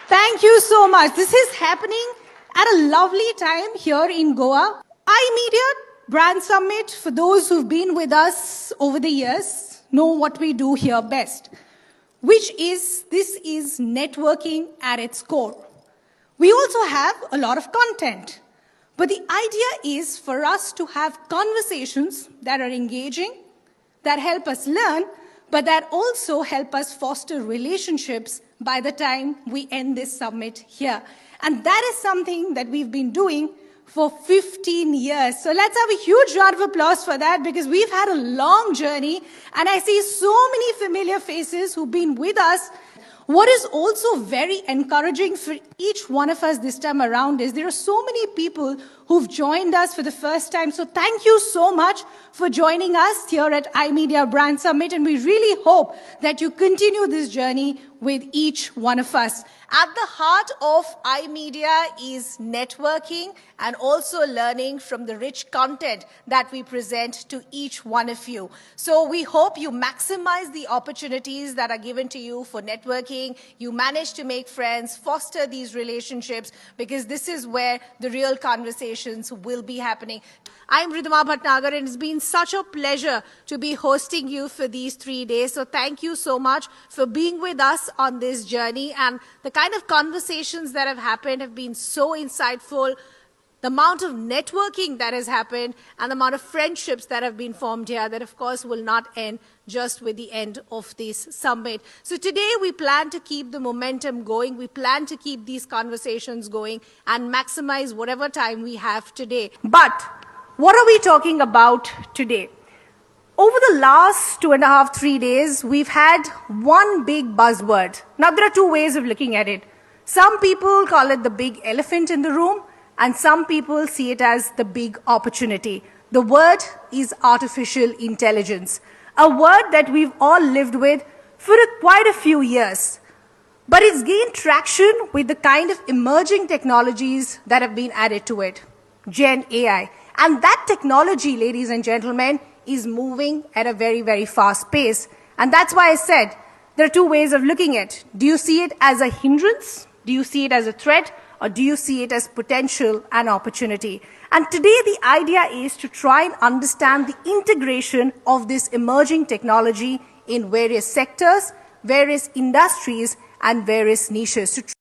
Thank you so much. This is happening at a lovely time here in Goa. iMedia Brand Summit, for those who've been with us over the years, know what we do here best, this is networking at its core. We also have a lot of content, but the idea is for us to have conversations that are engaging, that help us learn, but that also help us foster relationships by the time we end this summit here. And that is something that we've been doing for 15 years. So let's have a huge round of applause for that, because we've had a long journey, and I see so many familiar faces who've been with us. What is also very encouraging for each one of us this time around is there are so many people who've joined us for the first time. So thank you so much for joining us here at iMedia Brand Summit, and we really hope that you continue this journey with each one of us. At the heart of iMedia is networking and also learning from the rich content that we present to each one of you. So we hope you maximize the opportunities that are given to you for networking. You manage to make friends, foster these relationships, because this is where the real conversations will be happening. I'm Ridhima Bhatnagar, and it's been such a pleasure to be hosting you for these 3 days. So thank you so much for being with us on this journey. And the kind of conversations that have happened have been so insightful. The amount of networking that has happened and the amount of friendships that have been formed here that, of course, will not end just with the end of this summit. So today we plan to keep the momentum going. We plan to keep these conversations going and maximize whatever time we have today. But what are we talking about today? Over the last 2.5, 3 days, we've had one big buzzword. Now, there are two ways of looking at it. Some people call it the big elephant in the room, and some people see it as the big opportunity. The word is artificial intelligence, a word that we've all lived with for quite a few years. But it's gained traction with the kind of emerging technologies that have been added to it. Gen AI. And that technology, ladies and gentlemen, is moving at a very, very fast pace. And that's why I said there are two ways of looking at it. Do you see it as a hindrance? Do you see it as a threat? Or do you see it as potential and opportunity? And today the idea is to try and understand the integration of this emerging technology in various sectors, various industries, and various niches.